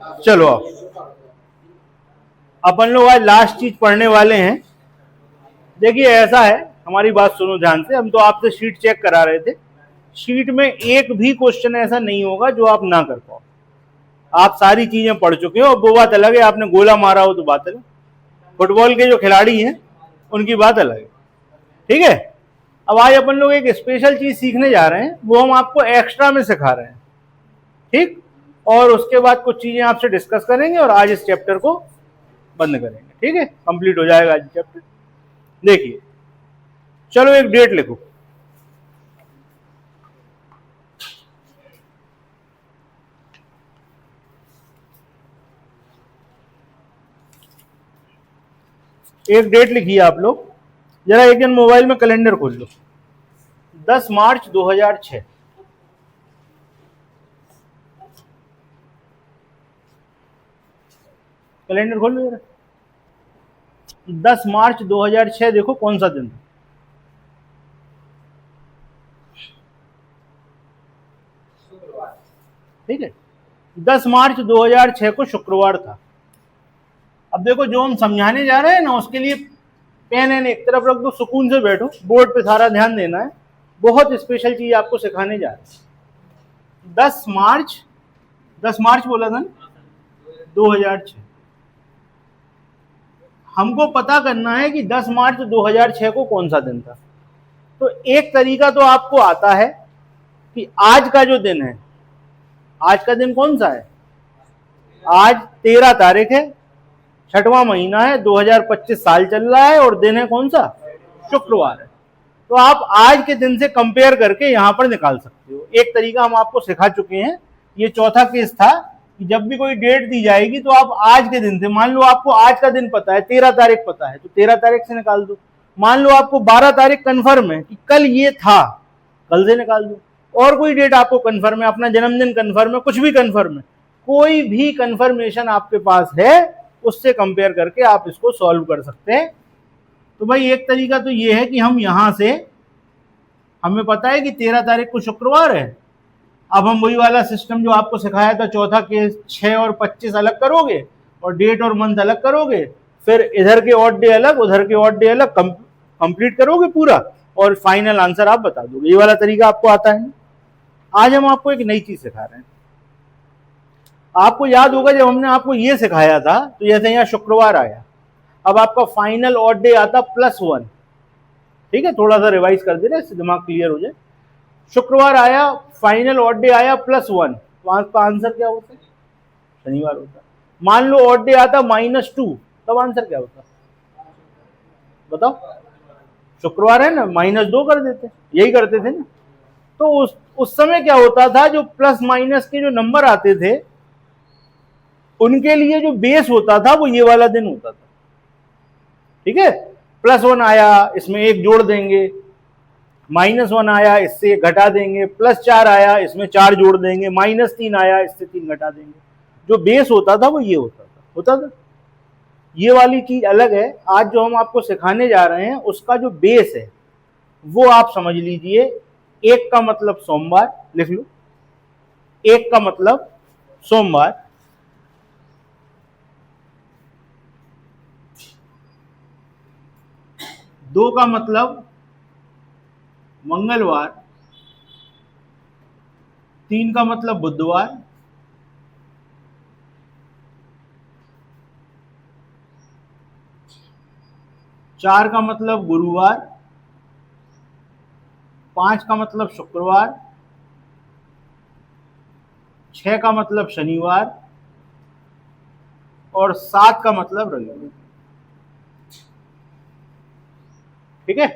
चलो अपन लोग आज लास्ट चीज पढ़ने वाले हैं। देखिए ऐसा है, हमारी बात सुनो ध्यान से। हम तो आपसे शीट चेक करा रहे थे। शीट में एक भी क्वेश्चन ऐसा नहीं होगा जो आप ना कर पाओ। आप सारी चीजें पढ़ चुके हो। वो बात अलग है आपने गोला मारा हो तो बात अलग। फुटबॉल के जो खिलाड़ी हैं उनकी बात अलग है, ठीक है। अब आज अपन लोग एक स्पेशल चीज सीखने जा रहे हैं, वो हम आपको एक्स्ट्रा में सिखा रहे हैं, ठीक। और उसके बाद कुछ चीजें आपसे डिस्कस करेंगे और आज इस चैप्टर को बंद करेंगे, ठीक है। कंप्लीट हो जाएगा आज चैप्टर। देखिए चलो एक डेट लिखो। एक डेट लिखिए आप लोग। जरा एक दिन मोबाइल में कैलेंडर खोल लो। 10 मार्च 2006। कैलेंडर खोल लो जरा। 10 मार्च 2006 देखो कौन सा दिन था। ठीक है, 10 मार्च 2006 को शुक्रवार था। अब देखो जो हम समझाने जा रहे हैं ना, उसके लिए पेन एन एक तरफ रख दो, सुकून से बैठो, बोर्ड पे सारा ध्यान देना है। बहुत स्पेशल चीज आपको सिखाने जा रहे हैं। 10 मार्च बोला था ना 2006। हमको पता करना है कि 10 मार्च 2006 को कौन सा दिन था। तो एक तरीका तो आपको आता है कि आज का जो दिन है, आज का दिन कौन सा है? आज 13 तारीख है, 6वां महीना है, 2025 साल चल रहा है और दिन है कौन सा? शुक्रवार है। तो आप आज के दिन से कंपेयर करके यहां पर निकाल सकते हो। एक तरीका हम आपको सिखा चुके हैं। ये चौथा केस था कि जब भी कोई डेट दी जाएगी तो आप आज के दिन से, मान लो आपको आज का दिन पता है, 13 तारीख पता है, तो 13 तारीख से निकाल दो। मान लो आपको 12 तारीख कंफर्म है कि कल ये था, कल से निकाल दो। और कोई डेट आपको कंफर्म है, अपना जन्मदिन कंफर्म है, कुछ भी कंफर्म है, कोई भी कंफर्मेशन आपके पास है, उससे कंपेयर करके आप इसको सॉल्व कर सकते हैं। तो भाई एक तरीका तो ये है कि हम यहां से, हमें पता है कि 13 तारीख को शुक्रवार है। अब हम वही वाला सिस्टम जो आपको सिखाया था चौथा केस, 6 और 25 अलग करोगे और डेट और मंथ अलग करोगे, फिर इधर के ऑड डे अलग, उधर के ऑड डे अलग, कंप्लीट करोगे पूरा और फाइनल आंसर आप बता दोगे। ये वाला तरीका आपको आता है। आज हम आपको एक नई चीज सिखा रहे हैं। आपको याद होगा जब हमने आपको ये सिखाया था, तो जैसे यहाँ शुक्रवार आया, अब आपका फाइनल ऑड डे आता +1। ठीक है, थोड़ा सा रिवाइज कर दे रहे, इससे दिमाग क्लियर हो जाए। शुक्रवार आया, फाइनल ऑड डे आया +1, तो आपका आंसर क्या होता है? शनिवार होता। मान लो ऑड डे आता -2, तब आंसर क्या होता? बताओ। शुक्रवार है ना, -2 कर देते, यही करते थे ना। तो उस समय क्या होता था, जो प्लस माइनस के जो नंबर आते थे उनके लिए जो बेस होता था वो ये वाला दिन होता था। ठीक है, +1 आया, इसमें 1 जोड़ देंगे, -1 आया, इससे घटा देंगे, +4 आया, इसमें 4 जोड़ देंगे, -3 आया, इससे 3 घटा देंगे। जो बेस होता था वो ये होता था। ये वाली चीज अलग है। आज जो हम आपको सिखाने जा रहे हैं उसका जो बेस है वो आप समझ लीजिए। 1 का मतलब सोमवार, लिख लो। 1 का मतलब सोमवार, 2 का मतलब मंगलवार, 3 का मतलब बुधवार, 4 का मतलब गुरुवार, 5 का मतलब शुक्रवार, 6 का मतलब शनिवार और 7 का मतलब रविवार। ठीक है,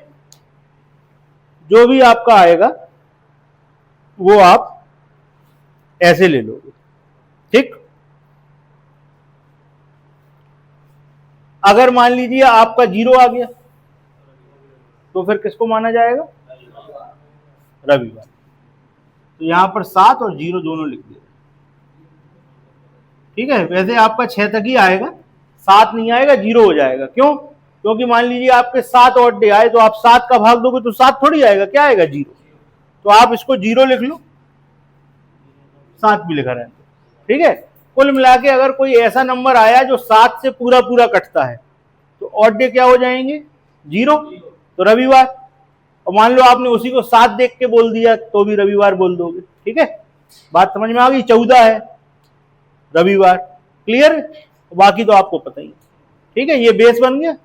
जो भी आपका आएगा वो आप ऐसे ले लोगे। ठीक, अगर मान लीजिए आपका 0 आ गया तो फिर किसको माना जाएगा? रविवार। तो यहां पर 7 और 0 दोनों लिख दिया। ठीक है, वैसे आपका 6 तक ही आएगा, 7 नहीं आएगा, 0 हो जाएगा। क्यों? क्योंकि मान लीजिए आपके 7 ऑड डे आए तो आप 7 का भाग दोगे तो 7 थोड़ी आएगा, क्या आएगा? 0। तो आप इसको 0 लिख लो, 7 भी लिखा रहता। ठीक है, कुल मिला के अगर कोई ऐसा नंबर आया जो 7 से पूरा पूरा कटता है तो ऑड डे क्या हो जाएंगे? 0। तो रविवार। और मान लो आपने उसी को 7 देख के बोल दिया तो भी रविवार बोल दोगे। ठीक है, बात समझ में आ गई? 14 है रविवार। क्लियर? बाकी तो आपको पता ही। ठीक है, ये बेस बन गया।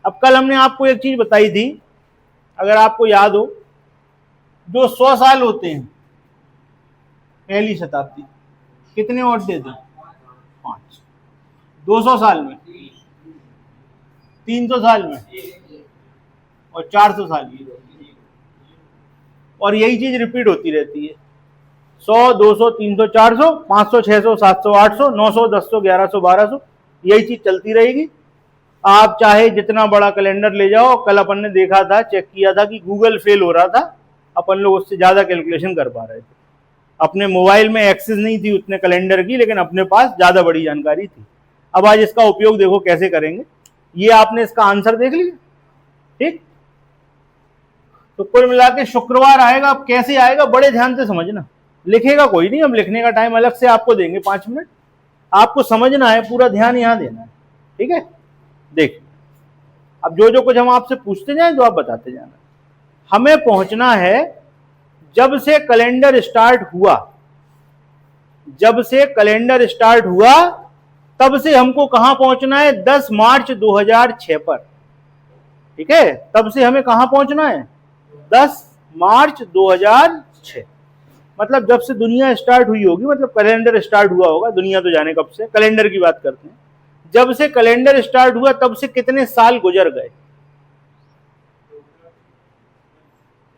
अब कल हमने आपको एक चीज बताई थी, अगर आपको याद हो, जो 100 साल होते हैं पहली शताब्दी, कितने ऑड डे थे? 5। 200 साल में, 300 साल में और 400 साल में। और यही चीज रिपीट होती रहती है। 100, 200, 300, 400, 500, 600, 700, 800, 900, 1000, 1100, 1200, यही चीज चलती रहेगी। आप चाहे जितना बड़ा कैलेंडर ले जाओ, कल अपन ने देखा था, चेक किया था कि गूगल फेल हो रहा था, अपन लोग उससे ज्यादा कैलकुलेशन कर पा रहे थे। अपने मोबाइल में एक्सेस नहीं थी उतने कैलेंडर की, लेकिन अपने पास ज्यादा बड़ी जानकारी थी। अब आज इसका उपयोग देखो कैसे करेंगे। ये आपने इसका आंसर देख लिया। ठीक, तो कुल मिला के शुक्रवार आएगा। अब कैसे आएगा बड़े ध्यान से समझना। लिखेगा कोई नहीं, हम लिखने का टाइम अलग से आपको देंगे 5 मिनट। आपको समझना है, पूरा ध्यान यहां देना है। ठीक है, देख, अब जो जो कुछ हम आपसे पूछते जाएं तो आप बताते जाना। हमें पहुंचना है जब से कैलेंडर स्टार्ट हुआ, जब से कैलेंडर स्टार्ट हुआ तब से हमको कहां पहुंचना है? 10 मार्च 2006 पर। ठीक है, तब से हमें कहां पहुंचना है? 10 मार्च 2006। मतलब जब से दुनिया स्टार्ट हुई होगी, मतलब कैलेंडर स्टार्ट हुआ होगा। दुनिया तो जाने कब से, कैलेंडर की बात करते हैं। जब से कैलेंडर स्टार्ट हुआ तब से कितने साल गुजर गए?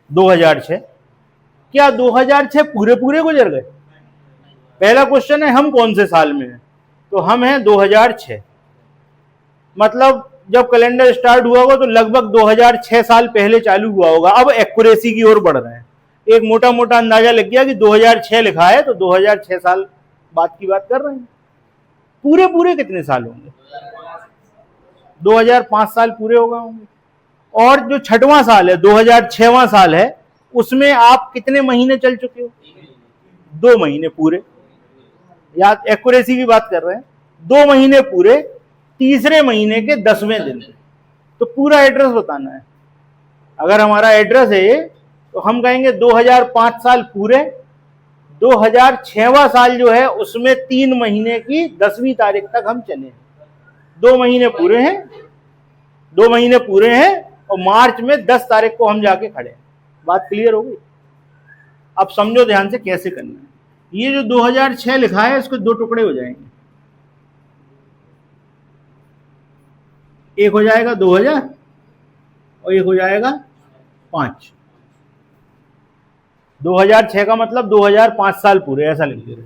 2006। क्या 2006 पूरे पूरे गुजर गए? पहला क्वेश्चन है हम कौन से साल में हैं? तो हम हैं 2006। मतलब जब कैलेंडर स्टार्ट हुआ होगा तो लगभग 2006 साल पहले चालू हुआ होगा। अब एक्यूरेसी की ओर बढ़ रहे हैं। एक मोटा मोटा अंदाजा लग गया कि 2006 लिखा है तो 2006 साल बाद की बात कर रहे हैं। पूरे पूरे कितने साल होंगे? 2005 साल पूरे हो गए होंगे। और जो 6वां साल है, 2006वां साल है, उसमें आप कितने महीने चल चुके हो? 2 महीने पूरे। याद, एक्यूरेसी की बात कर रहे हैं। 2 महीने पूरे, तीसरे महीने के 10वें दिन। तो पूरा एड्रेस बताना है। अगर हमारा एड्रेस है तो हम कहेंगे 2005 साल पूरे, 2006वां साल जो है उसमें 3 महीने की 10वीं तारीख तक हम चले। 2 महीने पूरे हैं, 2 महीने पूरे हैं और मार्च में 10 तारीख को हम जाके खड़े। बात क्लियर हो गई? अब समझो ध्यान से कैसे करना है। ये जो 2006 लिखा है इसको 2 टुकड़े हो जाएंगे। एक हो जाएगा 2000 और एक हो जाएगा 5। 2006 का मतलब 2005 साल पूरे, ऐसा लिख दे रहे।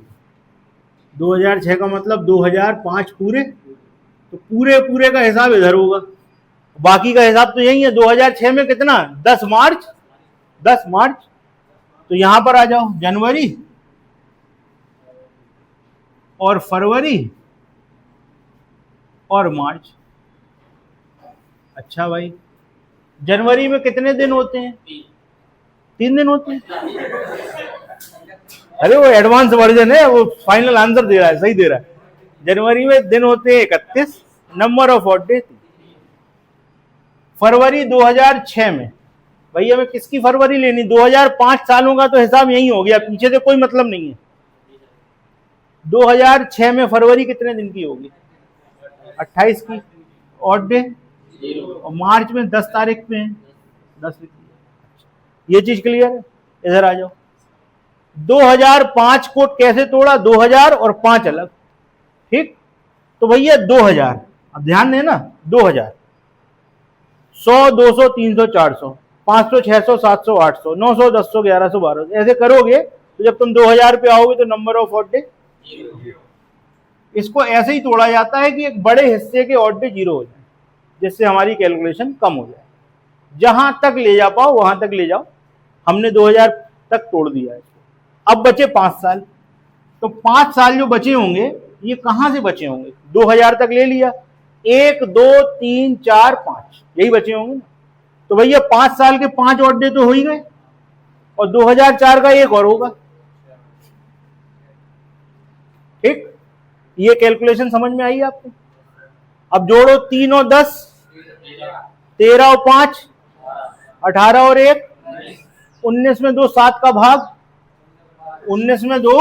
2006 का मतलब 2005 पूरे, तो पूरे पूरे का हिसाब इधर होगा। बाकी का हिसाब तो यही है। 2006 में कितना? 10 मार्च। 10 मार्च, तो यहां पर आ जाओ। जनवरी और फरवरी और मार्च। अच्छा भाई, जनवरी में कितने दिन होते हैं? 3 दिन होते हैं। अरे वो एडवांस वर्जन है, वो फाइनल आंसर दे रहा है, सही दे रहा है। जनवरी में दिन होते हैं 31, नंबर ऑफ ऑड डे। फरवरी 2006 में, भाई हमें किसकी फरवरी लेनी? 2005 सालों का तो हिसाब यही हो गया, पीछे से कोई मतलब नहीं है। 2006 में फरवरी कितने दिन की होगी? 28 की ऑड डे। और मार्च में 10 तारीख पे है, 10। ये चीज क्लियर है? इधर आ जाओ। 2005 को कैसे तोड़ा? 2000 और 5 अलग। ठीक, तो भैया 2000, अब ध्यान देना। 2000, 100, 200, 300, 400, 500, 600, 700, 800, 900, 1000, 1100, 1200, ऐसे करोगे तो जब तुम 2000 पे आओगे तो नंबर ऑफ ऑड डे। इसको ऐसे ही तोड़ा जाता है कि एक बड़े हिस्से के ऑड डे 0 हो जाए, जिससे हमारी कैलकुलेशन कम हो जाए। जहां तक ले जा पाओ वहां तक ले जाओ। हमने 2000 तक तोड़ दिया है। अब बचे 5 साल। तो 5 साल जो बचे होंगे ये कहां से बचे होंगे? 2000 तक ले लिया, 1, 2, 3, 4, 5 यही बचे होंगे ना। तो भैया 5 साल के 5 ऑड डे तो हो ही गए, और 2004 का एक और होगा। ठीक, ये कैलकुलेशन समझ में आई आपको? अब जोड़ो 3 और 10, 13 और 5 18 और 1 19 में 2 7 का भाग, 19 में 2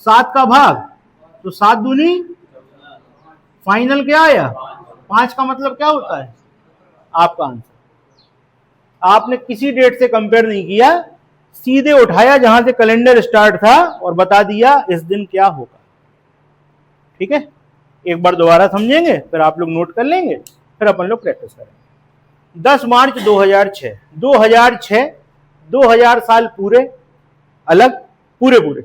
7 का भाग, तो 7 दूनी फाइनल क्या आया 5 का मतलब क्या होता है आपका आंसर। आपने किसी डेट से कंपेयर नहीं किया, सीधे उठाया जहां से कैलेंडर स्टार्ट था और बता दिया इस दिन क्या होगा। ठीक है, एक बार दोबारा समझेंगे, फिर आप लोग नोट कर लेंगे, फिर अपन लोग प्रैक्टिस करेंगे। 10 मार्च 2006, 2006 2000 साल पूरे अलग, पूरे पूरे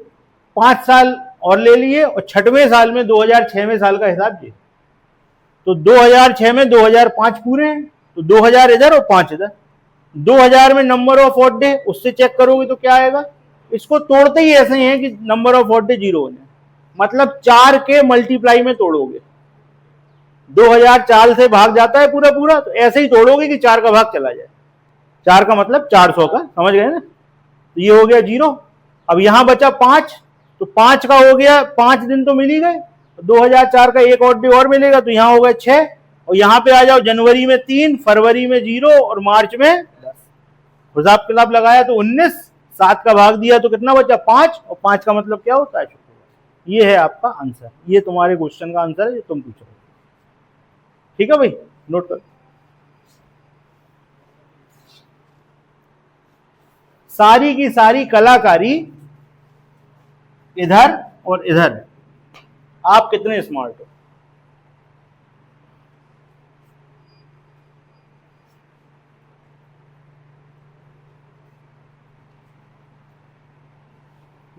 5 साल और ले लिए, और 6वें साल में 2006वें साल का हिसाब ये। तो 2006 में 2005 पूरे हैं, तो 2000 इधर और 5 इधर। 2000 में नंबर ऑफ ऑड डे, उससे चेक करोगे तो क्या आएगा, इसको तोड़ते ही ऐसे ही है कि नंबर ऑफ ऑड डे 0 हो जाए, मतलब 4 के मल्टीप्लाई में तोड़ोगे। 2000 4 से भाग जाता है पूरा पूरा, तो ऐसे ही तोड़ोगे कि 4 का भाग चला जाए। 4 का मतलब 400 का, समझ गए ना? तो ये हो गया 0। अब यहां बचा 5, तो 5 का हो गया, 5 दिन तो मिल ही गए, 2004 का एक और डे और मिलेगा, तो यहां होगा 6, और यहां पे आ जाओ जनवरी में 3, फरवरी में 0 और मार्च में 10। हिसाब किताब लगाया तो 19, 7 का भाग दिया तो कितना बचा 5, और 5 का मतलब क्या होता है? ये है आपका आंसर, ये तुम्हारे क्वेश्चन का आंसर है जो तुम पूछो। ठीक है भाई, नोट कर। सारी की सारी कलाकारी इधर और इधर, आप कितने स्मार्ट हो?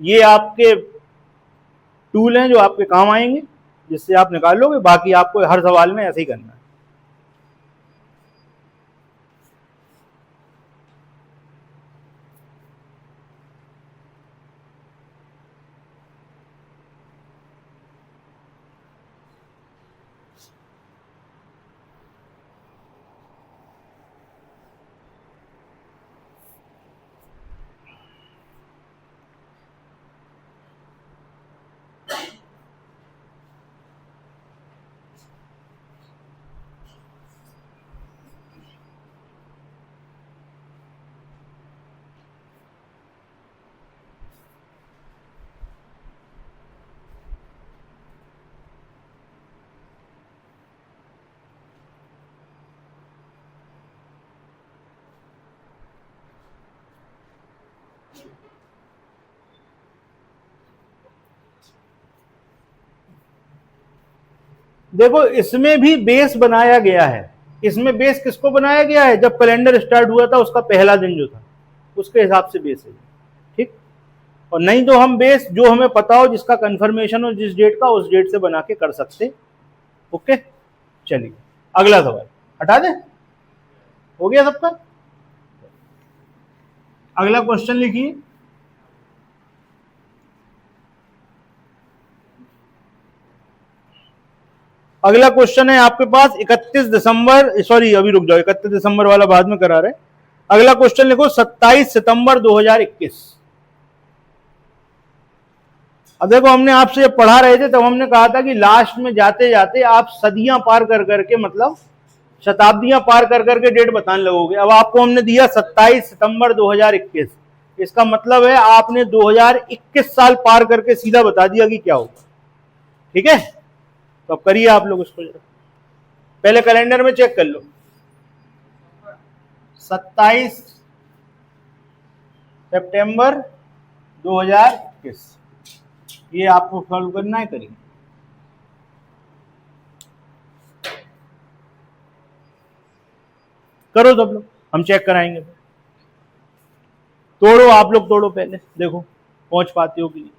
ये आपके टूल हैं जो आपके काम आएंगे, जिससे आप निकालोगे। बाकी आपको हर सवाल में ऐसे ही करना है। देखो, इसमें भी बेस बनाया गया है। इसमें बेस किसको बनाया गया है? जब कैलेंडर स्टार्ट हुआ था उसका पहला दिन जो था, उसके हिसाब से बेस है। ठीक, और नहीं तो हम बेस जो हमें पता हो, जिसका कंफर्मेशन हो जिस डेट का, उस डेट से बना के कर सकते। ओके, चलिए अगला सवाल हटा दें, हो गया सबका? अगला क्वेश्चन लिखिए। अगला क्वेश्चन है आपके पास 31 दिसंबर, सॉरी अभी रुक जाओ, 31 दिसंबर वाला बाद में करा रहे। अगला क्वेश्चन लिखो 27 सितंबर 2021। अब देखो, हमने आपसे जब पढ़ा रहे थे तब हमने कहा था कि लास्ट में जाते जाते आप सदियां पार कर करके, मतलब शताब्दियां पार कर करके डेट बताने लगोगे। अब आपको हमने दिया 27 सितंबर 2021, इसका मतलब है आपने 2021 साल पार करके सीधा बता दिया कि क्या होगा। ठीक है, तो अब करिए आप लोग इसको, पहले कैलेंडर में चेक कर लो। 27 सितंबर 2021, ये आपको सॉल्व करना है, करिए। करो सब लोग, हम चेक कराएंगे। तोड़ो आप लोग, तोड़ो पहले, देखो पहुंच पाते हो कि नहीं।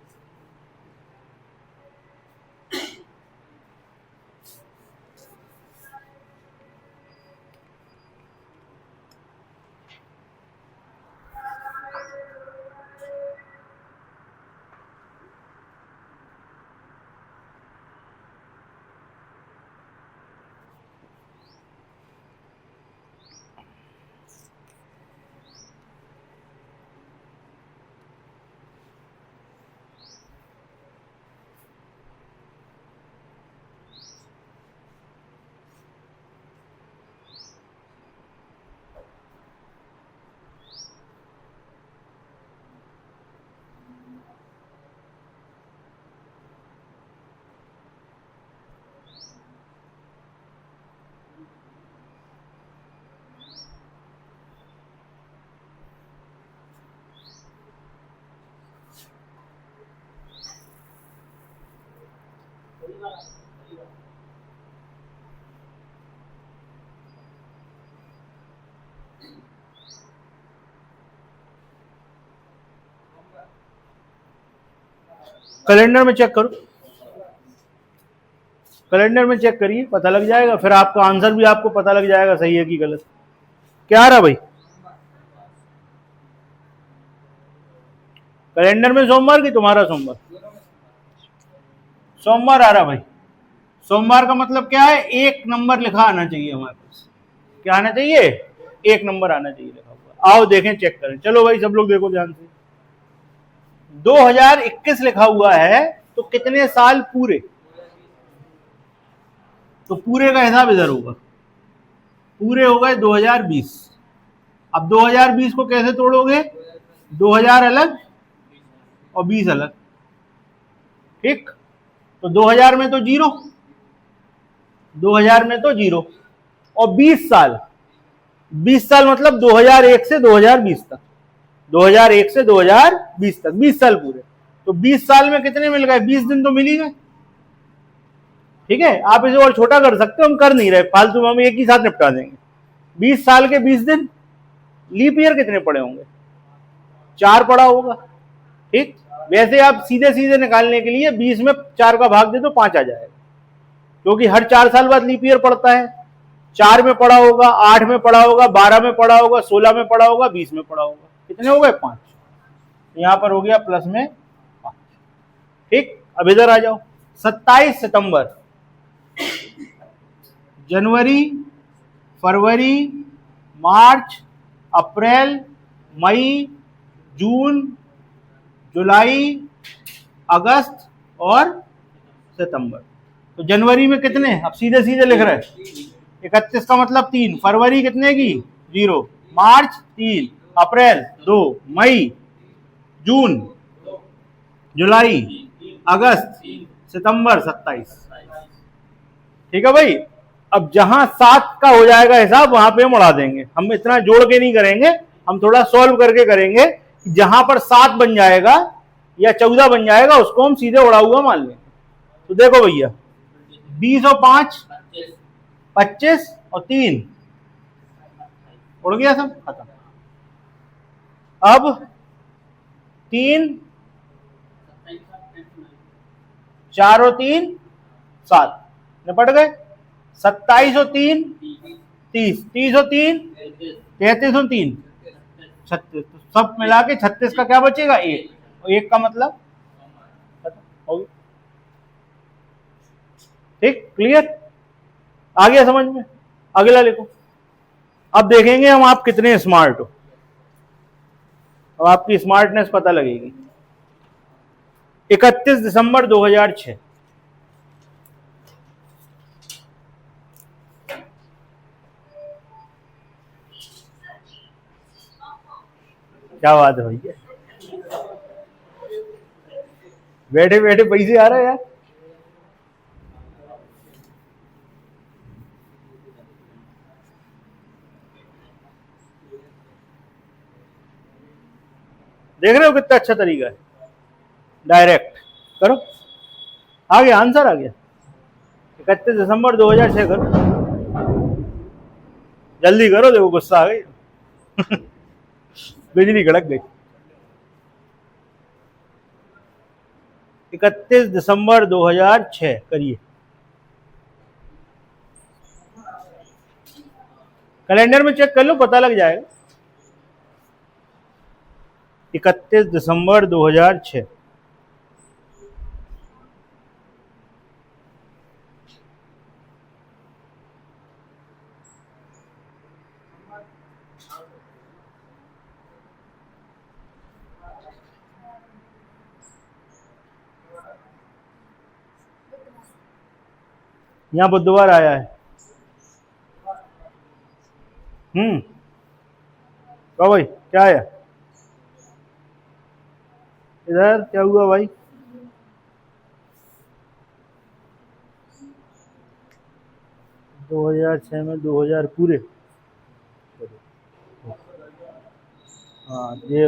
कैलेंडर में चेक करो, कैलेंडर में चेक करिए, पता लग जाएगा, फिर आपका आंसर भी आपको पता लग जाएगा सही है कि गलत। क्या आ रहा भाई? कैलेंडर में सोमवार की तुम्हारा सोमवार, सोमवार आ रहा भाई। सोमवार का मतलब क्या है? एक नंबर लिखा आना चाहिए हमारे पास। क्या आना चाहिए? एक नंबर आना चाहिए लिखा हुआ। आओ देखें, चेक करें। चलो भाई सब लोग देखो ध्यान से। 2021 लिखा हुआ है, तो कितने साल पूरे? तो पूरे का हिसाब इधर होगा, पूरे हो गए 2020। अब 2020 को कैसे तोड़ोगे? 2000 अलग और 20 अलग, ठीक। तो 2000 में तो जीरो, 2000 में तो जीरो, और 20 साल, 20 साल मतलब 2001 से 2020 तक, 2001 से 2020 तक 20 साल पूरे। तो 20 साल में कितने मिल गए? 20 दिन तो मिल ही गए, ठीक है। आप इसे और छोटा कर सकते हो, हम कर नहीं रहे, फालतू में हम एक ही साथ निपटा देंगे। 20 साल के 20 दिन, लीप ईयर कितने पड़े होंगे? 4 पड़ा होगा, ठीक। वैसे आप सीधे सीधे निकालने के लिए 20 में 4 का भाग दे तो 5 आ जाएगा, क्योंकि हर 4 साल बाद लीप ईयर पड़ता है। 4 में पड़ा होगा, 8 में पड़ा होगा, 12 में पड़ा होगा, 16 में पड़ा होगा, 20 में पड़ा होगा। कितने हो गए? 5। यहां पर हो गया प्लस में 5, ठीक। अब इधर आ जाओ। 27 सितंबर, जनवरी, फरवरी, मार्च, अप्रैल, मई, जून, जुलाई, अगस्त और सितंबर। तो जनवरी में कितने? अब सीधे सीधे लिख रहे हैं। 31 का मतलब 3, फरवरी कितने की? 0, मार्च 3, अप्रैल 2, मई, जून, जुलाई, अगस्त, सितंबर 27, ठीक है भाई। अब जहां 7 का हो जाएगा हिसाब, वहां पे हम उड़ा देंगे। हम इतना जोड़ के नहीं करेंगे, हम थोड़ा सॉल्व करके करेंगे। जहां पर 7 बन जाएगा या 14 बन जाएगा, उसको हम सीधे उड़ा हुआ मान लेंगे। तो देखो भैया, 20 और 5 25 और 3 उड़ गया, सब खत्म। अब 3, 4 और 3 7, निपट गए। 27 और 3 30, 30 और 3 33 और 3 36, तो सब मिला के 36 का क्या बचेगा? 1, और 1 का मतलब खत्म, ठीक। क्लियर? आ गया समझ में? अगला लिखो। अब देखेंगे हम आप कितने स्मार्ट हो, अब आपकी स्मार्टनेस पता लगेगी। 31 दिसंबर 2006, क्या बात है भैया, बैठे बैठे पैसे आ रहे हैं यार। देख रहे हो कितना अच्छा तरीका है, डायरेक्ट करो। आ गया आंसर, आ गया। 31 दिसंबर 2006 करो, जल्दी करो, देखो गुस्सा आ गई बिजली कड़क गई। 31 दिसंबर 2006 करिए। कैलेंडर में चेक कर लो, पता लग जाएगा। 31 दिसंबर 2006, यहाँ बुधवार आया है। कहो भाई क्या है इधर, क्या हुआ भाई? 2006 में 2000 पूरे, हाँ ये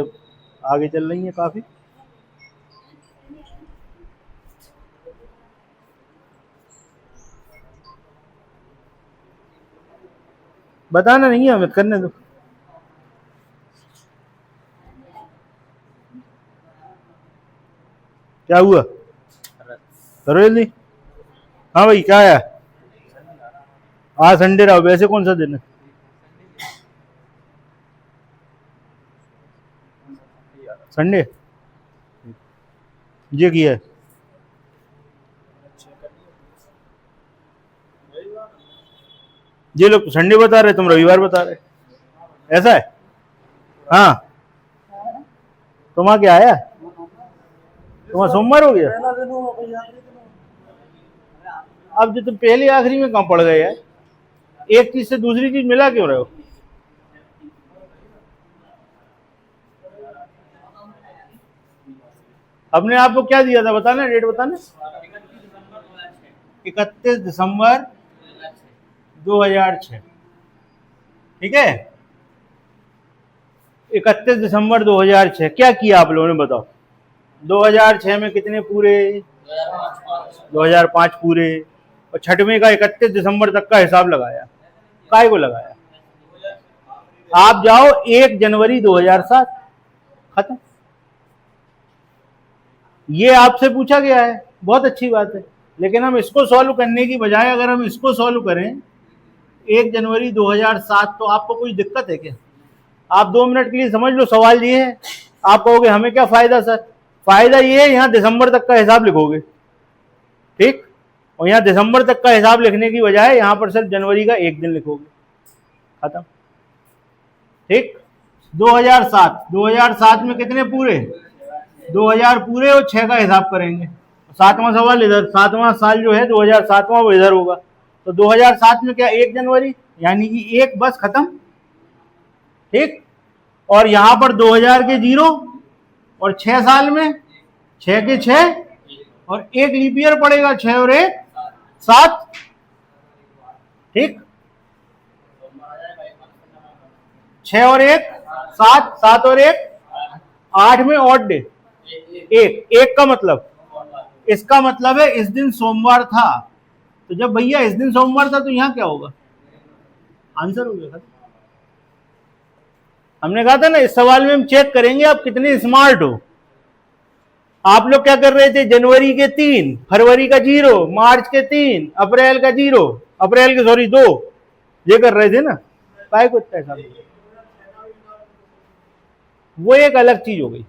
आगे चल रही है काफी। बताना नहीं है, मत करने दो। क्या हुआ, करो जल्दी। हाँ भाई क्या है? आज संडे रहा, वैसे कौन सा दिन है? संडे। ये किया है, ये लोग संडे बता रहे, तुम रविवार बता रहे, ऐसा है? हाँ, तुम्हारा क्या आया? तुम्हारा सोमवार हो गया? अब जो तुम पहले आखिरी में कहाँ पड़ गए यार? एक चीज से दूसरी चीज मिला क्यों रहे हो? हमने आपको क्या दिया था, बताना, डेट बताना। 31 दिसंबर 2006, ठीक है। 31 दिसंबर 2006 क्या किया आप लोगों ने, बताओ। 2006 में कितने पूरे? 2005 पूरे। और छठवें का 31 दिसंबर तक का हिसाब लगाया, काय को लगाया? आप जाओ 1 जनवरी 2007, खत्म। ये आपसे पूछा गया है, बहुत अच्छी बात है, लेकिन हम इसको सॉल्व करने की बजाय अगर हम इसको सॉल्व करें 1 जनवरी 2007, तो आपको कोई दिक्कत है क्या? आप 2 मिनट के लिए समझ लो, सवाल ये है, आप कहोगे हमें क्या फायदा सर? फायदा ये है, यहां दिसंबर तक का हिसाब लिखोगे, ठीक, और यहां दिसंबर तक का हिसाब लिखने की बजाय यहां पर सिर्फ जनवरी का एक दिन लिखोगे, खत्म, ठीक। 2007 में कितने पूरे? 2000 पूरे, और 6 का हिसाब करेंगे। सातवां सवाल इधर, सातवां साल जो है 2007वां वो इधर होगा, तो 2007 में क्या 1 जनवरी, यानी कि एक, बस खत्म, ठीक। और यहां पर 2000 के 0, और 6 साल में 6 के 6, और एक लीप ईयर पड़ेगा, 6 और 1 7, ठीक। 6 और 1 7, 7 और 1 8 में ऑड डे, एक का मतलब, इसका मतलब है इस दिन सोमवार था, तो जब भैया इस दिन सोमवार था तो यहां क्या होगा? आंसर हो गया। हमने कहा था ना, इस सवाल में हम चेक करेंगे आप कितने स्मार्ट हो। आप लोग क्या कर रहे थे? जनवरी के 3, फरवरी का 0, मार्च के 3, अप्रैल का 0, अप्रैल के सॉरी 2, ये कर रहे थे ना, काय को इतना हिसाब? वो एक अलग चीज हो गई।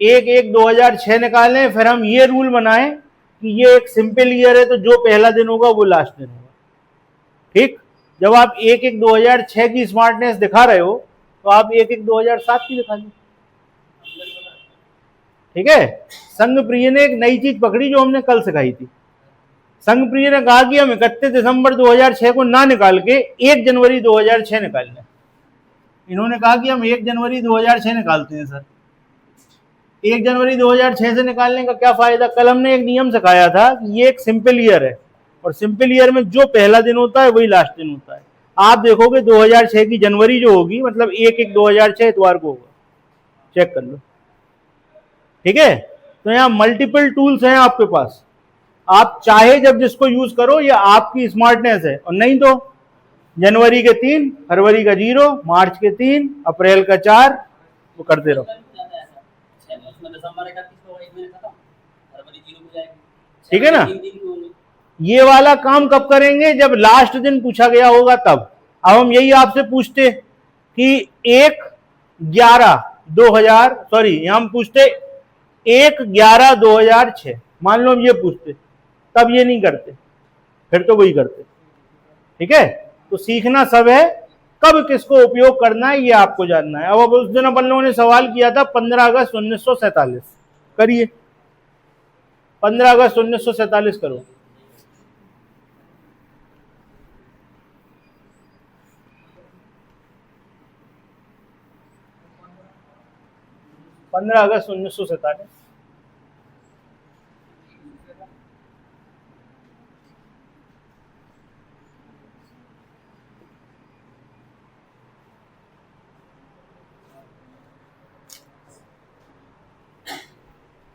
1/1/2006 निकालें, फिर हम ये रूल बनाएं कि ये एक सिंपल ईयर है, तो जो पहला दिन होगा वो लास्ट दिन होगा, ठीक। जब आप 1/1/2006 की स्मार्टनेस दिखा रहे हो, तो आप 1/1/2007 की दिखा लो, ठीक है। संघप्रिय ने एक नई चीज पकड़ी जो हमने कल सिखाई थी। संघप्रिय ने कहा कि हम 31 दिसंबर 2006 को ना निकाल के 1 जनवरी 2006 निकाल लें। इन्होंने कहा कि हम 1 जनवरी 2006 निकालते हैं सर। 1 जनवरी 2006 से निकालने का क्या फायदा? कल हमने एक नियम सिखाया था कि ये एक सिंपल ईयर है, और सिंपल ईयर में जो पहला दिन होता है वही लास्ट दिन होता है। आप देखोगे 2006 की जनवरी जो होगी, मतलब 1/1/2006 इतवार को होगा, चेक कर लो, ठीक है। तो यहाँ मल्टीपल टूल्स हैं आपके पास, आप चाहे जब जिसको यूज करो, ये आपकी स्मार्टनेस है, और नहीं तो जनवरी के 3, फरवरी का 0, मार्च के 3, अप्रैल का 4, वो करते रहो, ठीक है ना। ये वाला काम कब करेंगे? जब लास्ट दिन पूछा गया होगा तब। अब हम यही आपसे पूछते कि 1/11/2000, सॉरी यहां हम पूछते 1/11/2006, मान लो हम ये पूछते, तब ये नहीं करते, फिर तो वही करते, ठीक है। तो सीखना सब है, कब किसको उपयोग करना है ये आपको जानना है। अब उस दिन अपन लोगों ने सवाल किया था 15 अगस्त 1947, करिए 15 अगस्त 1947 करो। पंद्रह अगस्त 1947।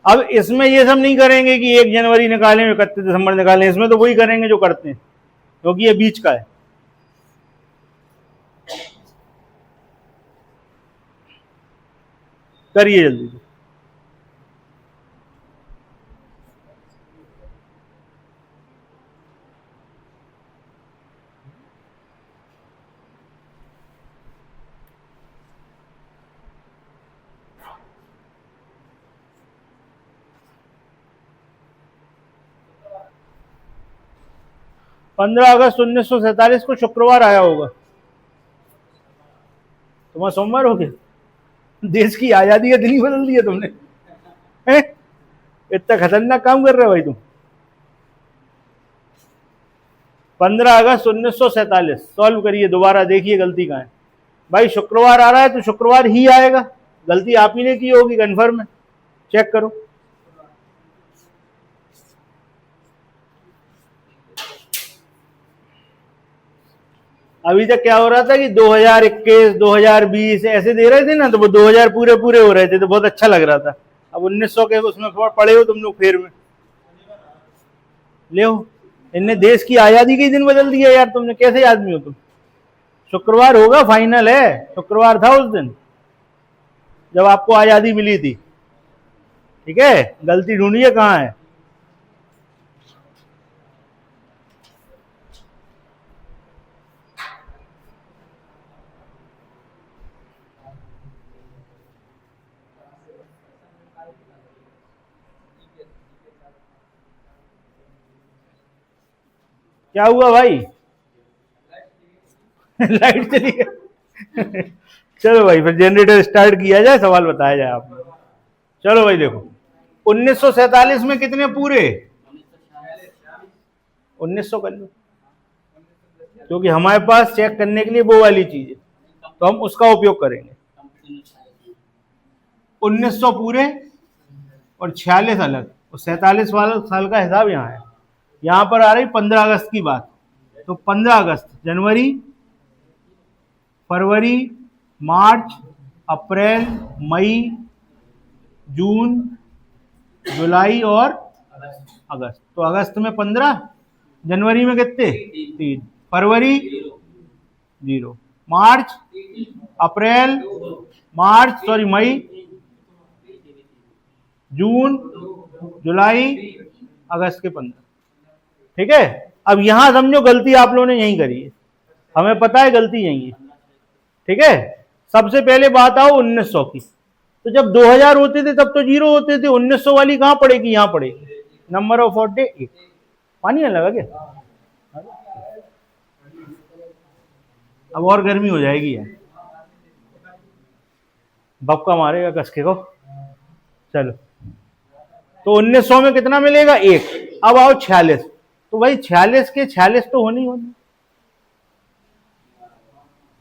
अब इसमें ये सब नहीं करेंगे कि 1 जनवरी निकालें, 31 दिसंबर निकालें, इसमें तो वही करेंगे जो करते हैं, क्योंकि ये बीच का है, करिए जल्दी से। पंद्रह अगस्त 1947 को शुक्रवार आया होगा। तुम्हारा सोमवार हो गया। देश की आजादी का दिन ही बदल दिया तुमने, हैं? इतना खतरनाक काम कर रहे हो भाई तुम। 15 अगस्त 1947 सॉल्व करिए, दोबारा देखिए गलती कहाँ है। भाई शुक्रवार आ रहा है तो शुक्रवार ही आएगा, गलती आप ही ने की होगी, कन्फर्म है, चेक करो। अभी तक क्या हो रहा था कि 2021 2020 ऐसे दे रहे थे ना, तो वो 2000 पूरे पूरे हो रहे थे, तो बहुत अच्छा लग रहा था। अब 1900 के उसमें पड़े हो तुम लोग फेर में ले हो। इनने देश की आजादी के दिन बदल दिया यार, तुमने कैसे आदमी हो तुम। शुक्रवार होगा, फाइनल है, शुक्रवार था उस दिन जब आपको आजादी मिली थी। ठीक है, गलती ढूंढिए कहाँ है। क्या हुआ भाई? लाइट चली गई। चलो भाई फिर जनरेटर स्टार्ट किया जाए, सवाल बताया जाए आपको। चलो भाई देखो, 1947 में कितने पूरे? 1900 कर लो, क्योंकि हमारे पास चेक करने के लिए वो वाली चीज है, तो हम उसका उपयोग करेंगे। 1900 पूरे और 46 अलग, और 47 वाला साल का हिसाब यहाँ है। यहाँ पर आ रही 15 अगस्त की बात, तो 15 अगस्त जनवरी, फरवरी, मार्च, अप्रैल, मई, जून, जुलाई और अगस्त। तो अगस्त में 15, जनवरी में कितने? 3, फरवरी 0, मार्च, अप्रैल, मई, जून, जुलाई, अगस्त के 15। ठीक है, अब यहां समझो गलती आप लोगों ने यहीं करी है, हमें पता है गलती यहीं है। ठीक है, सबसे पहले बात आओ 1900 की। तो जब 2000 होते थे तब तो 0 होते थे, 1900 वाली कहां पड़ेगी? यहां पड़ेगी, नंबर ऑफ ऑड डे 1। पानी नहीं लगा क्या? अब और गर्मी हो जाएगी यार, बक्का मारेगा कसके को। चलो, तो 1900 में कितना मिलेगा? 1। अब आओ 46, तो भाई 46 के 46 तो होनी होनी,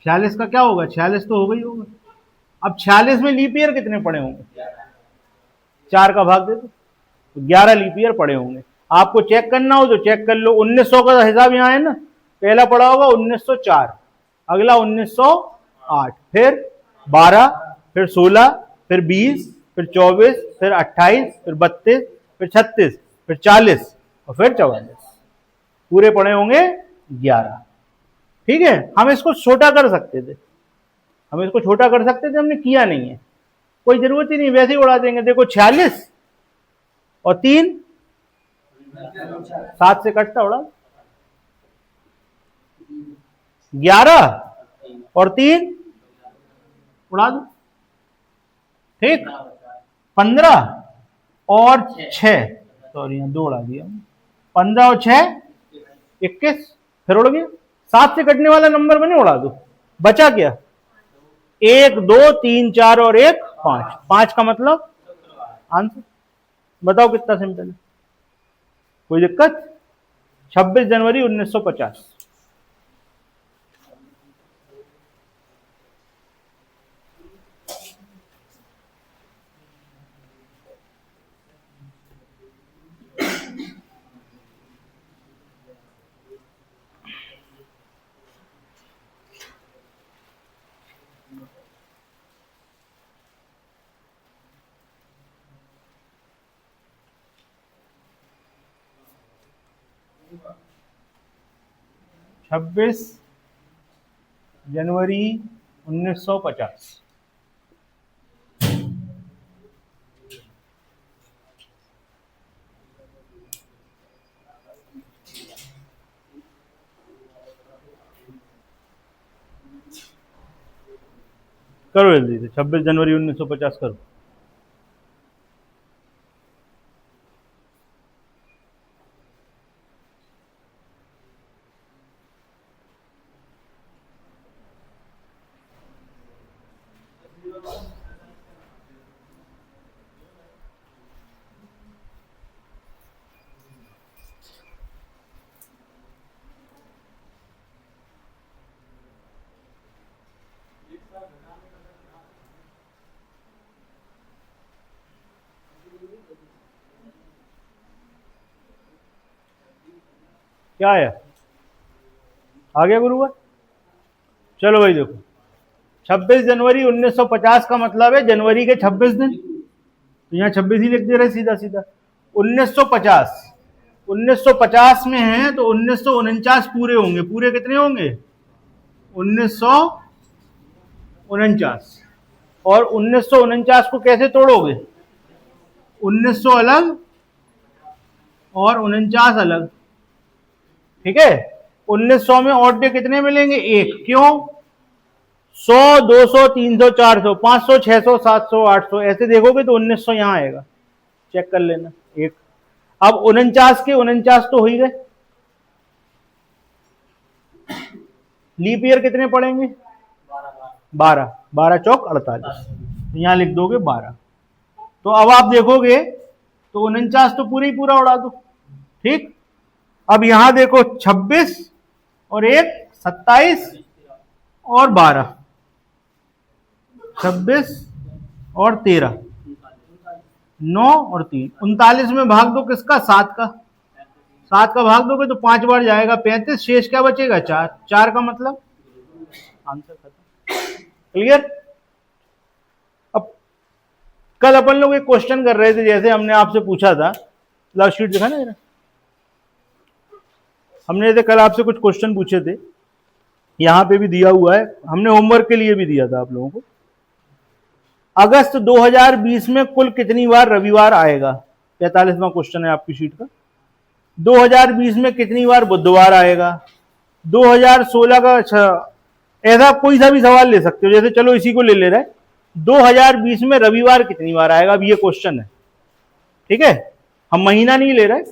46 का क्या होगा? 46 तो होगा ही होगा। अब 46 में लीप ईयर कितने पड़े होंगे? 4 का भाग दे दो, तो 11 लीप ईयर पड़े होंगे। आपको चेक करना हो तो चेक कर लो। 1900 का हिसाब यहाँ है ना, पहला पड़ा होगा 1904, अगला 1908, फिर 12, फिर 16, फिर 20, फिर 24, फिर 28, फिर 32, फिर 36, फिर 40 और फिर 44, पूरे पड़े होंगे 11। ठीक है, हम इसको छोटा कर सकते थे, हमने किया नहीं है, कोई जरूरत ही नहीं, वैसे ही उड़ा देंगे। देखो 46 और 3, 7 से कटता उड़ा, 11 और 3 उड़ा दो। ठीक, 15 और 6, सॉरी यहाँ 2 उड़ा दिया, 15 और 6 21, फिर उड़ गया। 7 से कटने वाला नंबर बने, उड़ा दो, बचा क्या? 1 2 3 4 और 1 5, 5 का मतलब आंसर। बताओ कितना सिंपल है, कोई दिक्कत? 26 जनवरी 1950। छब्बीस जनवरी 1950। करो जल्दी से, 26 जनवरी 1950 करो। क्या आया? आ गया गुरुवर? चलो भाई देखो, 26 जनवरी 1950 का मतलब है जनवरी के 26 दिन, तो यहाँ 26 ही लिख दे रहे सीधा सीधा। 1950, 1950 में है तो 1949 पूरे होंगे। पूरे कितने होंगे? 1949। और 1949 को कैसे तोड़ोगे? 1900 अलग और 49 अलग, ठीक है। 1900 में ऑड डे कितने मिलेंगे? एक। क्यों? 100, 200, 300, 400, 500, 600, 700, 800 ऐसे देखोगे तो 1900 यहां आएगा, चेक कर लेना। एक। अब 49 के 49 तो हो ही गए। लीप ईयर कितने पड़ेंगे? 12। 12 चौक 48, यहां लिख दोगे 12। तो अब आप देखोगे तो 49 तो पूरा ही पूरा उड़ा दो, ठीक। अब यहां देखो 26 और एक 27 और 12, 26 और 13, 9 और 3, 39 में भाग दो किसका? 7 का। 7 का भाग दोगे तो 5 बार जाएगा 35, शेष क्या बचेगा? 4। 4 का मतलब आंसर खत्म। क्लियर? अब कल अपन लोग एक क्वेश्चन कर रहे थे, जैसे हमने आपसे पूछा था, लास्ट शीट दिखा ना, हमने जैसे कल आपसे कुछ क्वेश्चन पूछे थे, यहां पे भी दिया हुआ है, हमने होमवर्क के लिए भी दिया था आप लोगों को। अगस्त 2020 में कुल कितनी बार रविवार आएगा? 45वां क्वेश्चन है आपकी शीट का। 2020 में कितनी बार बुधवार आएगा? 2016 का, अच्छा ऐसा कोई सा भी सवाल ले सकते हो, जैसे चलो इसी को ले रहे हैं, 2020 में रविवार कितनी बार आएगा? अब ये क्वेश्चन है, ठीक है। हम महीना नहीं ले रहे,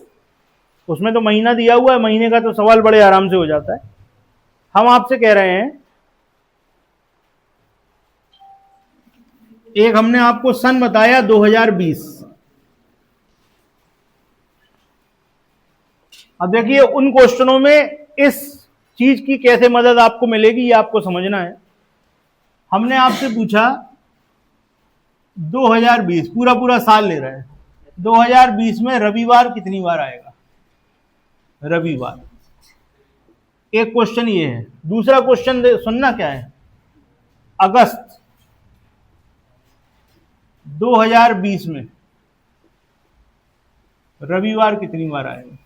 उसमें तो महीना दिया हुआ है, महीने का तो सवाल बड़े आराम से हो जाता है। हम आपसे कह रहे हैं, एक हमने आपको सन बताया 2020। अब देखिए उन क्वेश्चनों में इस चीज की कैसे मदद आपको मिलेगी ये आपको समझना है। हमने आपसे पूछा 2020 पूरा पूरा साल ले रहे हैं, 2020 में रविवार कितनी बार आएगा? रविवार। एक क्वेश्चन ये है। दूसरा क्वेश्चन सुनना क्या है, अगस्त 2020 में रविवार कितनी बार आएगा?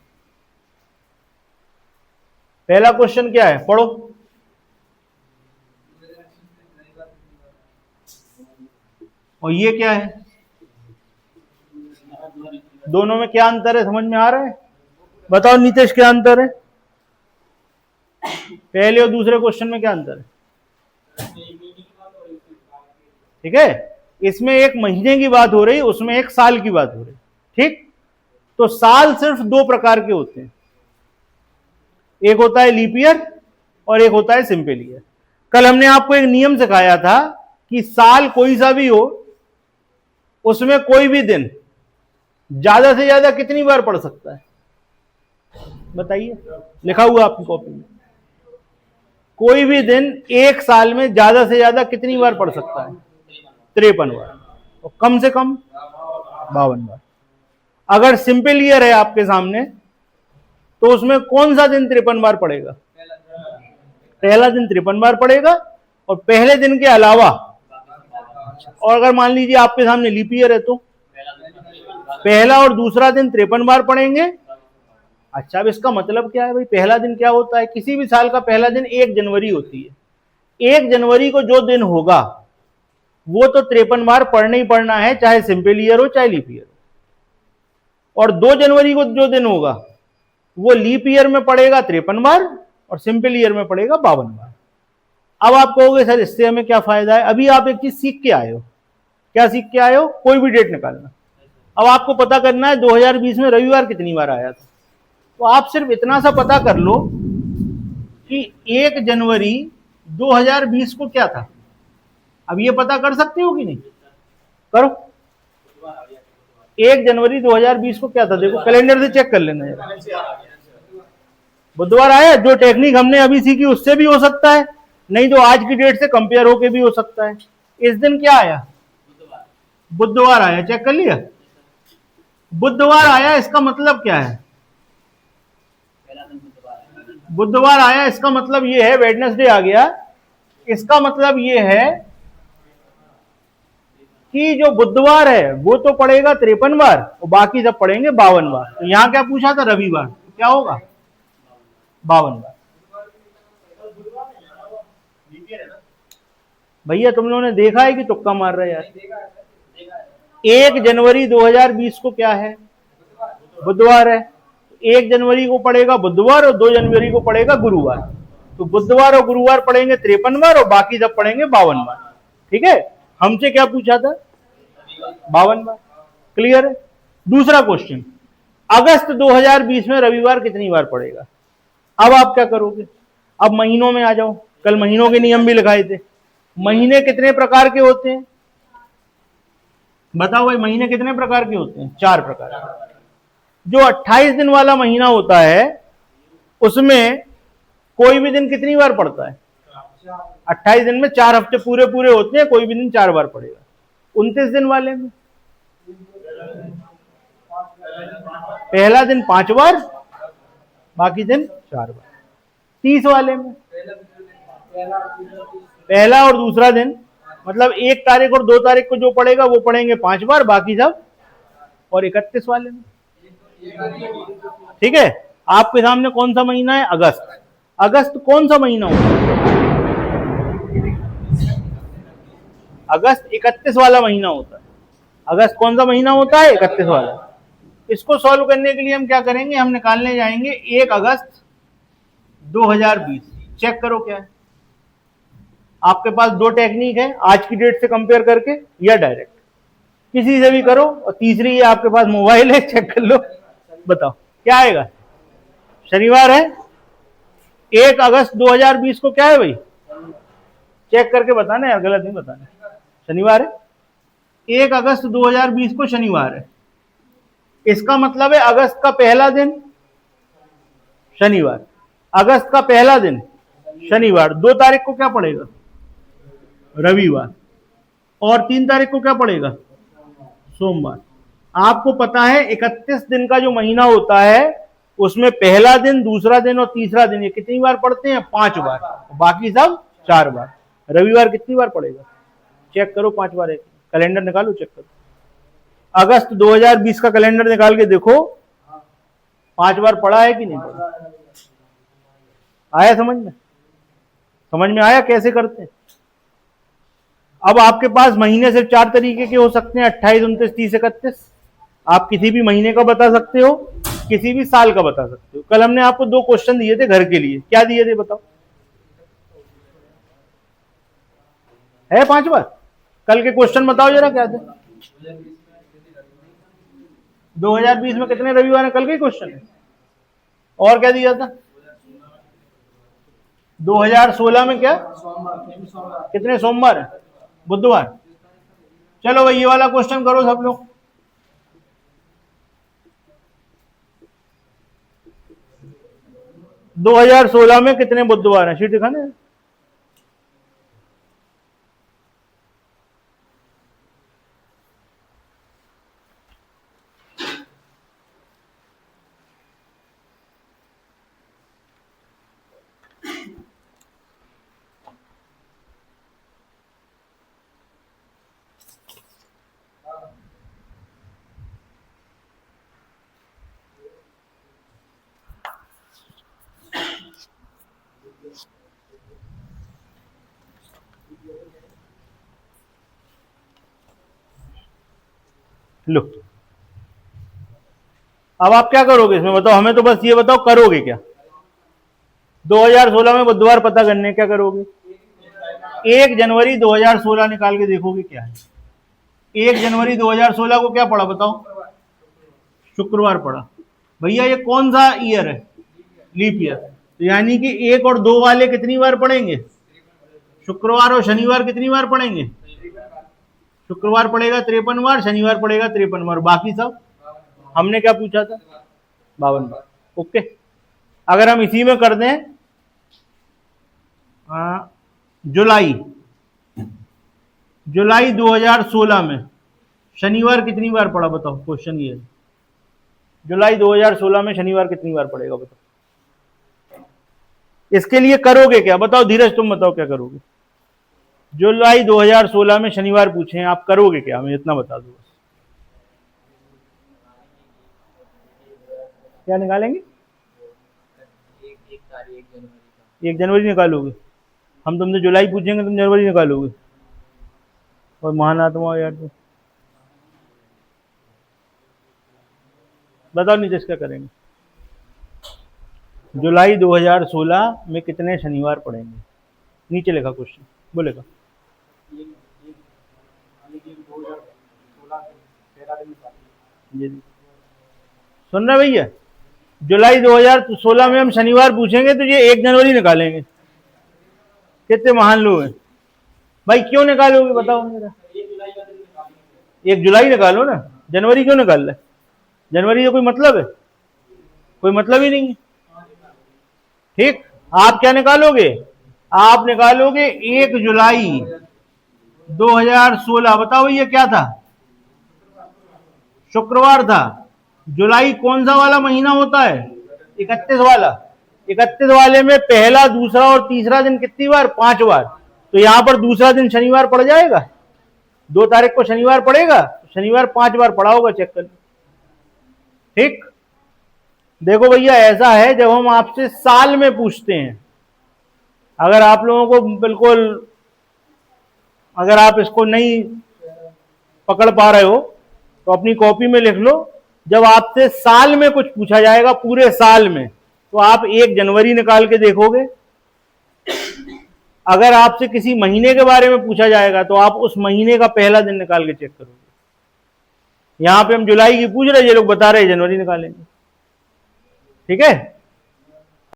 पहला क्वेश्चन क्या है, पढ़ो। और ये क्या है? दोनों में क्या अंतर है, समझ में आ रहा है? बताओ नीतीश, क्या अंतर है? पहले और दूसरे क्वेश्चन में क्या अंतर है? ठीक है, इसमें एक महीने की बात हो रही, उसमें एक साल की बात हो रही, ठीक। तो साल सिर्फ दो प्रकार के होते हैं, एक होता है लीप ईयर और एक होता है सिंपल ईयर। कल हमने आपको एक नियम सिखाया था कि साल कोई सा भी हो, उसमें कोई भी दिन ज्यादा से ज्यादा कितनी बार पढ़ सकता है? बताइए, लिखा हुआ आपकी कॉपी में। कोई भी दिन एक साल में ज्यादा से ज्यादा कितनी बार पढ़ सकता है? 53 बार, और कम से कम 52 बार। अगर सिंपल ईयर है आपके सामने तो उसमें कौन सा दिन 53 बार पढ़ेगा? पहला दिन 53 बार पढ़ेगा, और पहले दिन के अलावा, और अगर मान लीजिए आपके सामने लीप ईयर है तो पहला और दूसरा दिन 53 बार पढ़ेंगे। अच्छा, अब इसका मतलब क्या है भाई? पहला दिन क्या होता है? किसी भी साल का पहला दिन 1 जनवरी होती है। 1 जनवरी को जो दिन होगा वो तो 53 बार पढ़ना ही पढ़ना है, चाहे सिंपल ईयर हो चाहे लीप ईयर हो। और 2 जनवरी को जो दिन होगा वो लीप ईयर में पड़ेगा 53 बार और सिंपल ईयर में पड़ेगा 52 बार। अब आप कहोगे सर इससे हमें क्या फायदा है? अभी आप एक चीज सीख के आए हो। क्या सीख के आए हो? कोई भी डेट निकालना। अब आपको पता करना है 2020 में रविवार कितनी बार आया था। तो आप सिर्फ इतना सा पता कर लो कि 1 जनवरी 2020 को क्या था। अब ये पता कर सकते हो कि नहीं? करो। 1 जनवरी 2020 को क्या था? देखो कैलेंडर से चेक कर लेना है। बुधवार आया। जो टेक्निक हमने अभी सीखी उससे भी हो सकता है, नहीं तो आज की डेट से कंपेयर होके भी हो सकता है। इस दिन क्या आया? बुधवार आया। चेक कर लिया? बुधवार आया, इसका मतलब क्या है? बुधवार आया, इसका मतलब ये है वेडनेसडे आ गया। इसका मतलब ये है कि जो बुधवार है वो तो पड़ेगा 53 बार और बाकी सब पड़ेंगे 52 बार। तो यहां क्या पूछा था? रविवार। तो क्या होगा? 52 बार। भैया तुम लोगों ने देखा है कि तुक्का मार रहे यार? 1 जनवरी 2020 को क्या है? बुधवार है। 1 जनवरी को पड़ेगा बुधवार और 2 जनवरी को पड़ेगा गुरुवार। तो बुधवार और गुरुवार पड़ेंगे 53 बार और बाकी सब पड़ेंगे 52 बार। ठीक है? हमसे क्या पूछा था? 52 बार। क्लियर है? दूसरा क्वेश्चन, अगस्त 2020 में रविवार कितनी बार पड़ेगा? अब आप क्या करोगे? अब महीनों में आ जाओ। कल महीनों के नियम भी लिखाए थे। महीने कितने प्रकार के होते हैं? बताओ भाई, महीने कितने प्रकार के होते हैं? 4 प्रकार। जो 28 दिन वाला महीना होता है उसमें कोई भी दिन कितनी बार पड़ता है? 28 दिन में 4 हफ्ते पूरे पूरे होते हैं, कोई भी दिन 4 बार पड़ेगा। 29 दिन वाले में पहला दिन 5 बार, बाकी दिन 4 बार। 30 वाले में पहला और दूसरा दिन, मतलब 1 तारीख और 2 तारीख को जो पड़ेगा वो पड़ेंगे 5 बार, बाकी सब। और 31 वाले में, ठीक है? आपके सामने कौन सा महीना है? अगस्त। अगस्त कौन सा महीना होता है? अगस्त 31 वाला महीना होता है। अगस्त कौन सा महीना होता है? 31 वाला। इसको सॉल्व करने के लिए हम क्या करेंगे? हम निकालने जाएंगे 1 अगस्त 2020। चेक करो क्या है। आपके पास 2 टेक्निक है, आज की डेट से कंपेयर करके या डायरेक्ट, किसी से भी करो। और तीसरी ये आपके पास मोबाइल है, चेक कर लो। बताओ क्या आएगा? शनिवार है। 1 अगस्त 2020 को क्या है भाई? चेक करके बताना यार, गलत नहीं बताना। शनिवार है। 1 अगस्त 2020 को शनिवार है। इसका मतलब है अगस्त का पहला दिन शनिवार। अगस्त का पहला दिन शनिवार। 2 तारीख को क्या पड़ेगा? रविवार। और 3 तारीख को क्या पड़ेगा? सोमवार। आपको पता है 31 दिन का जो महीना होता है उसमें पहला दिन, दूसरा दिन और तीसरा दिन ये कितनी बार पड़ते हैं? 5 बार। बाकी सब 4 बार। रविवार कितनी बार पड़ेगा? चेक करो, 5 बार। एक कैलेंडर निकालो, चेक करो। अगस्त 2020 का कैलेंडर निकाल के देखो 5 बार पड़ा है कि नहीं पड़ा? आया समझ में? समझ में आया कैसे करते हैं? अब आपके पास महीने सिर्फ 4 तरीके के हो सकते हैं, 28, 29, 30, 31। आप किसी भी महीने का बता सकते हो, किसी भी साल का बता सकते हो। कल हमने आपको 2 क्वेश्चन दिए थे घर के लिए। क्या दिए थे बताओ? है 5 बार? कल के क्वेश्चन बताओ जरा क्या थे? 2020 में कितने रविवार है? कल के क्वेश्चन है। और क्या दिया था? 2016 में क्या कितने सोमवार है? बुधवार। चलो भाई ये वाला क्वेश्चन करो सब लोग। 2016 में कितने बुधवार हैं? शीट दिखाने। लो, अब आप क्या करोगे इसमें बताओ? हमें तो बस ये बताओ करोगे क्या? 2016 में बुधवार पता करने क्या करोगे? 1 जनवरी 2016 निकाल के देखोगे क्या है। 1 जनवरी 2016 को क्या पड़ा बताओ? शुक्रवार पड़ा। भैया ये कौन सा ईयर है? Leap year. तो यानी कि 1 और 2 वाले कितनी बार पढ़ेंगे? शुक्रवार और शनिवार कितनी बार पढ़ेंगे? शुक्रवार पड़ेगा 53 बार, शनिवार पड़ेगा 53 बार, बाकी सब हमने क्या पूछा था? 52 बार। ओके, अगर हम इसी में कर दें जुलाई 2016 में शनिवार कितनी बार पड़ा बताओ? क्वेश्चन ये है, जुलाई 2016 में शनिवार कितनी बार पड़ेगा बताओ? इसके लिए करोगे क्या बताओ? धीरज तुम बताओ क्या करोगे? जुलाई 2016 में शनिवार पूछे हैं, आप करोगे क्या? हमें इतना बता दो बस। क्या निकालेंगे? 1 जनवरी निकालोगे। हम तुमसे जुलाई पूछेंगे, तुम जनवरी निकालोगे। और महान आत्मा यार, तो बताओ नीतीश क्या करेंगे? जुलाई 2016 में कितने शनिवार पड़ेंगे? नीचे लिखा क्वेश्चन, बोलेगा। सुन रहे भैया? जुलाई 2016 में हम शनिवार पूछेंगे तो ये 1 जनवरी निकालेंगे। कितने महान लोग हैं भाई, क्यों निकालोगे बताओ मेरा? 1 जुलाई निकालो ना, जनवरी क्यों निकाल रहे? जनवरी का कोई मतलब है? कोई मतलब ही नहीं है। ठीक, आप क्या निकालोगे? आप निकालोगे 1 जुलाई 2016। बताओ ये क्या था? शुक्रवार था। जुलाई कौन सा वाला महीना होता है? 31 वाला। 31 वाले में पहला, दूसरा और तीसरा दिन कितनी बार? 5 बार। तो यहां पर दूसरा दिन शनिवार पड़ जाएगा। 2 तारीख को शनिवार पड़ेगा, शनिवार 5 बार पड़ा होगा, चेक कर। ठीक, देखो भैया ऐसा है, जब हम आपसे साल में पूछते हैं, अगर आप लोगों को बिल्कुल, अगर आप इसको नहीं पकड़ पा रहे हो तो अपनी कॉपी में लिख लो। जब आपसे साल में कुछ पूछा जाएगा, पूरे साल में, तो आप 1 जनवरी निकाल के देखोगे। अगर आपसे किसी महीने के बारे में पूछा जाएगा तो आप उस महीने का पहला दिन निकाल के चेक करोगे। यहां पे हम जुलाई की पूछ रहे, ये लोग बता रहे जनवरी निकालेंगे। ठीक है।